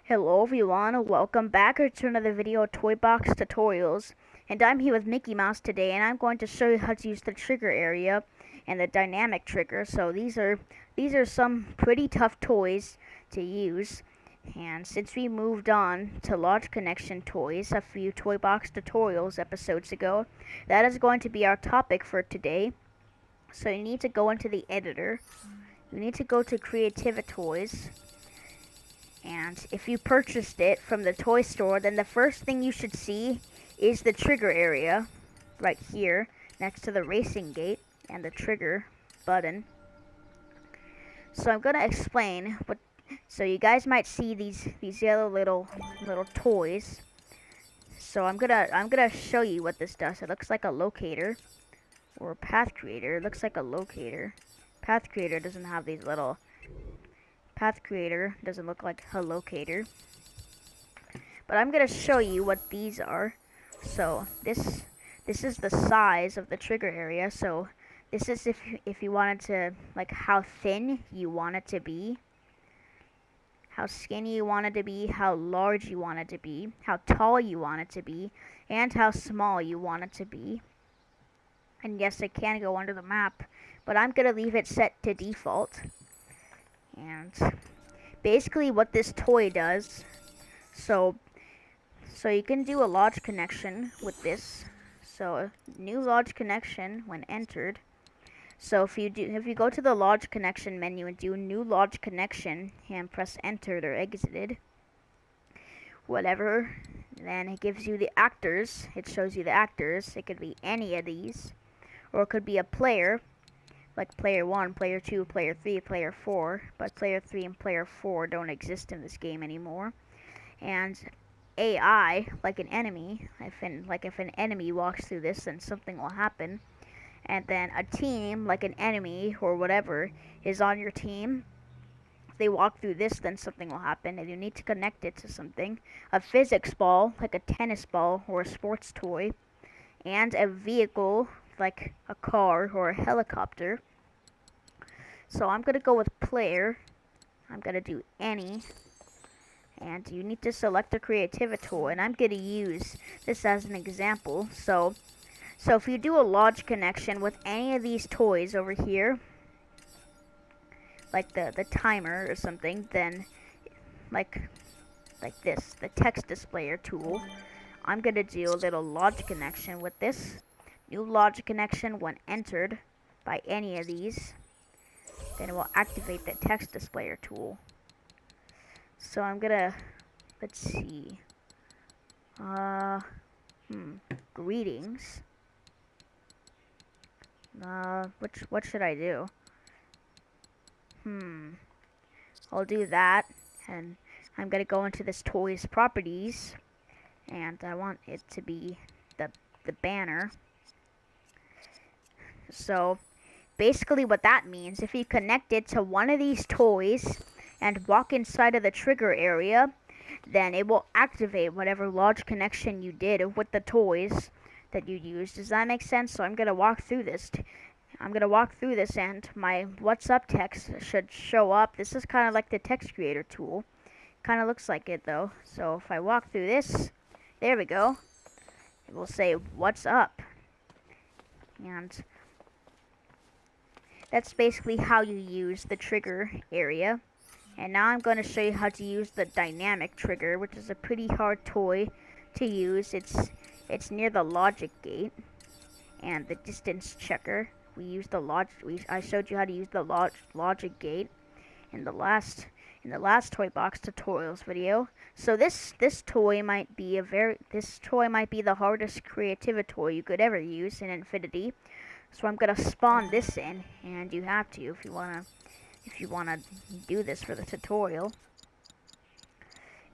Hello everyone, welcome back to another video of Toy Box Tutorials. And I'm here with Mickey Mouse today, and I'm going to show you how to use the trigger area and the dynamic trigger. So these are some pretty tough toys to use. And since we moved on to large connection toys a few Toy Box Tutorials episodes ago, that is going to be our topic for today. So you need to go into the editor. You need to go to Creativa Toys. And if you purchased it from the toy store, then the first thing you should see is the trigger area right here next to the racing gate and the trigger button. So I'm going to explain what, so you guys might see these yellow little toys. So I'm going to show you what this does. It looks like a locator or a path creator. It looks like a locator. Path creator doesn't have these little Path creator doesn't look like a locator, but I'm gonna show you what these are. So this is the size of the trigger area. So this is if you wanted to, like, how thin you want it to be, how skinny you want it to be, how large you want it to be, how tall you want it to be, and how small you want it to be. And yes, it can go under the map, but I'm gonna leave it set to default. And basically what this toy does, so you can do a large connection with this. So a new large connection when entered. So if you go to the large connection menu and do new large connection and press entered or exited, whatever, then it gives you the actors. It shows you the actors. It could be any of these, or it could be a player, like player 1, player 2, player 3, player 4, but player 3 and player 4 don't exist in this game anymore. And AI, like an enemy, if an enemy walks through this, then something will happen. And then a team, like an enemy or whatever, is on your team. If they walk through this, then something will happen, and you need to connect it to something. A physics ball, like a tennis ball or a sports toy, and a vehicle, like a car or a helicopter. So I'm gonna go with player. I'm gonna do any, and you need to select a Creativa tool, and I'm gonna use this as an example. So if you do a large connection with any of these toys over here, like the timer or something, then like this, the text displayer tool, I'm gonna do a little large connection with this. New large connection when entered by any of these, then it will activate the text displayer tool. So I'm gonna, let's see, greetings. What should I do? I'll do that, and I'm gonna go into this toy's properties, and I want it to be the banner. So basically what that means, if you connect it to one of these toys and walk inside of the trigger area, then it will activate whatever large connection you did with the toys that you used. Does that make sense? So I'm going to walk through this. And my what's up text should show up. This is kind of like the text creator tool. Kind of looks like it though. So if I walk through this, there we go. It will say what's up. And that's basically how you use the trigger area. And now I'm going to show you how to use the dynamic trigger, which is a pretty hard toy to use. It's near the logic gate and the distance checker. I showed you how to use the logic gate in the last Toy Box Tutorials video. So this toy might be the hardest Creativa toy you could ever use in Infinity. So I'm gonna spawn this in, and you have to if you wanna do this for the tutorial.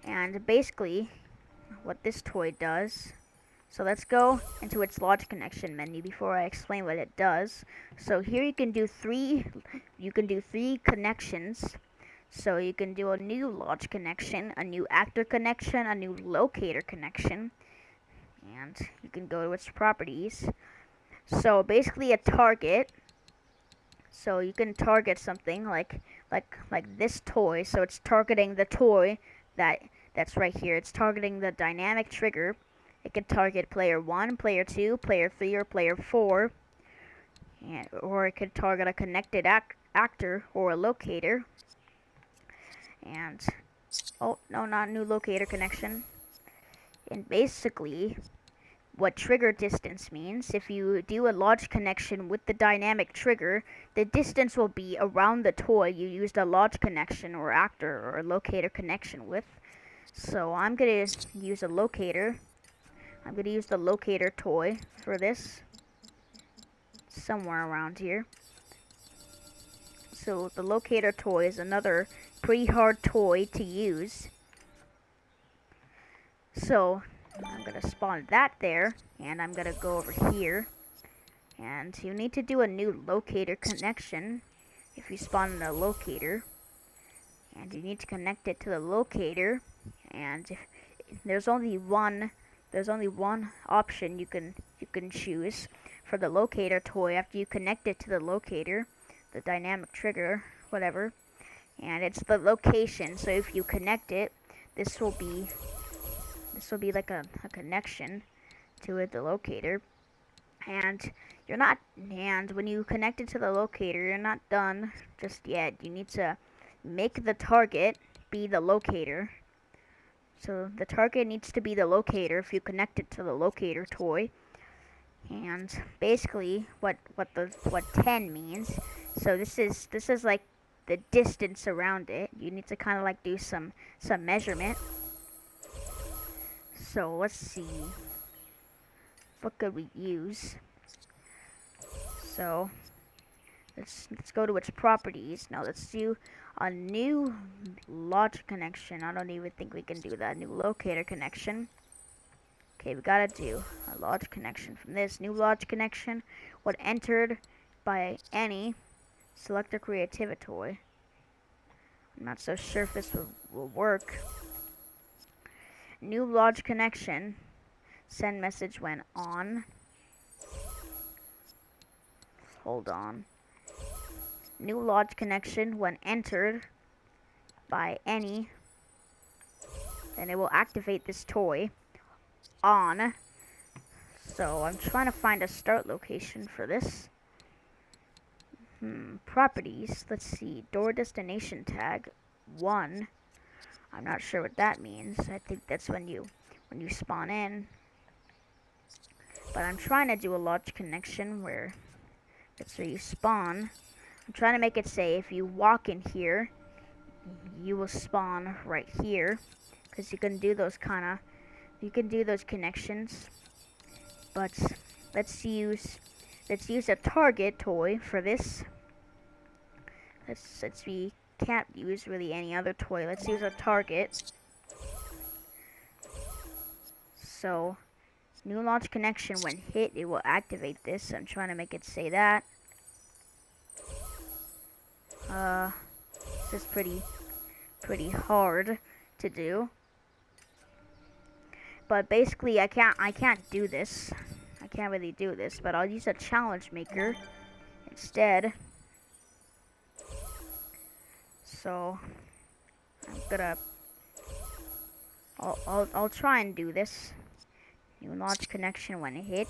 And basically, what this toy does. So let's go into its large connection menu before I explain what it does. So here you can do three connections. So you can do a new large connection, a new actor connection, a new locator connection, and you can go to its properties. So basically a target. So you can target something like this toy. So it's targeting the toy that That's right here. It's targeting the dynamic trigger. It can target player 1, player 2, player 3, or player 4. Or it could target a connected actor or a locator. And, oh, no, not new locator connection. And basically, what trigger distance means, if you do a large connection with the dynamic trigger, the distance will be around the toy you used a large connection or actor or locator connection with. So I'm going to use a locator. I'm going to use the locator toy for this. Somewhere around here. So the locator toy is another pretty hard toy to use. So I'm going to spawn that there, and I'm going to go over here. And you need to do a new locator connection if you spawn in a locator. And you need to connect it to the locator. And there's only one option you can choose for the locator toy after you connect it to the locator, the dynamic trigger, whatever. And it's the location. So if you connect it, this will be like a connection to it, the locator. And when you connect it to the locator, you're not done just yet. You need to make the target be the locator. So the target needs to be the locator if you connect it to the locator toy. And basically what 10 means, so this is like the distance around it. You need to kind of like do some measurement. So let's see, what could we use? So let's go to its properties. Now let's do a new logic connection. I don't even think we can do that. New locator connection. Okay, we gotta do a logic connection from this. New logic connection, when entered by any selector creativity toy. I'm not so sure if this will work. New logic connection, send message when on. Hold on. New logic connection when entered by any, then it will activate this toy on. So I'm trying to find a start location for this. Properties, let's see, door destination tag 1. I'm not sure what that means. I think that's when you spawn in. But I'm trying to do a logic connection where that's where you spawn. I'm trying to make it say if you walk in here, you will spawn right here, because you can do those connections. But let's use a target toy for this. We can't use really any other toy. Let's use a target. So new launch connection, when hit, it will activate this. I'm trying to make it say that. This is pretty hard to do. But basically I can't do this. I can't really do this, but I'll use a challenge maker instead. So I'm gonna I'll try and do this. New launch connection when hit.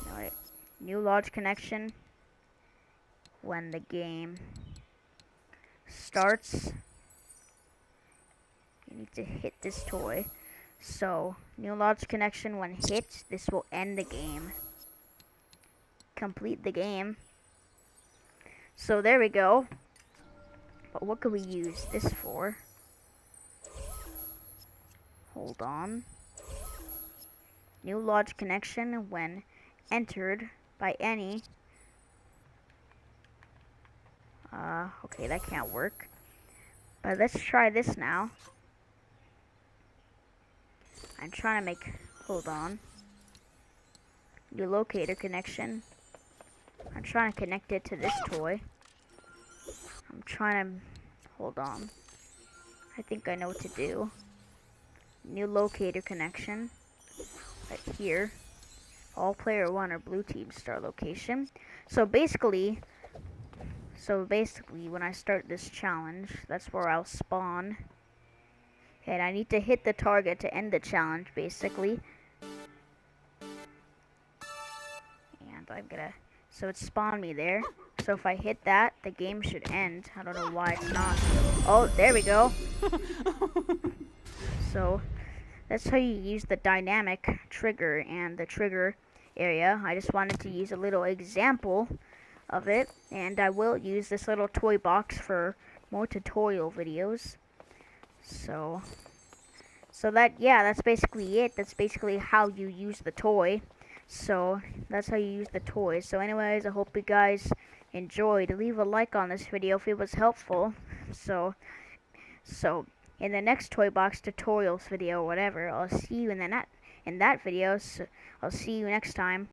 Alright. New launch connection when the game starts. You need to hit this toy. So new launch connection when hit, this will end the game. Complete the game. So there we go. But what could we use this for? Hold on. New logic connection when entered by any. Okay, that can't work. But let's try this now. I'm trying to make, hold on. New locator connection. I'm trying to connect it to this toy. I'm trying to, hold on. I think I know what to do. New locator connection. Right here. All player 1 or blue team start location. So basically when I start this challenge, that's where I'll spawn. And I need to hit the target to end the challenge, basically. And I'm gonna... So it spawned me there. So if I hit that, the game should end. I don't know why it's not. Oh, there we go. So that's how you use the dynamic trigger and the trigger area. I just wanted to use a little example of it, and I will use this little toy box for more tutorial videos. So that's basically it. That's basically how you use the toy. So that's how you use the toys. So anyways, I hope you guys enjoyed. Leave a like on this video if it was helpful. So in the next toy box tutorials video, whatever, I'll see you in that video. So I'll see you next time.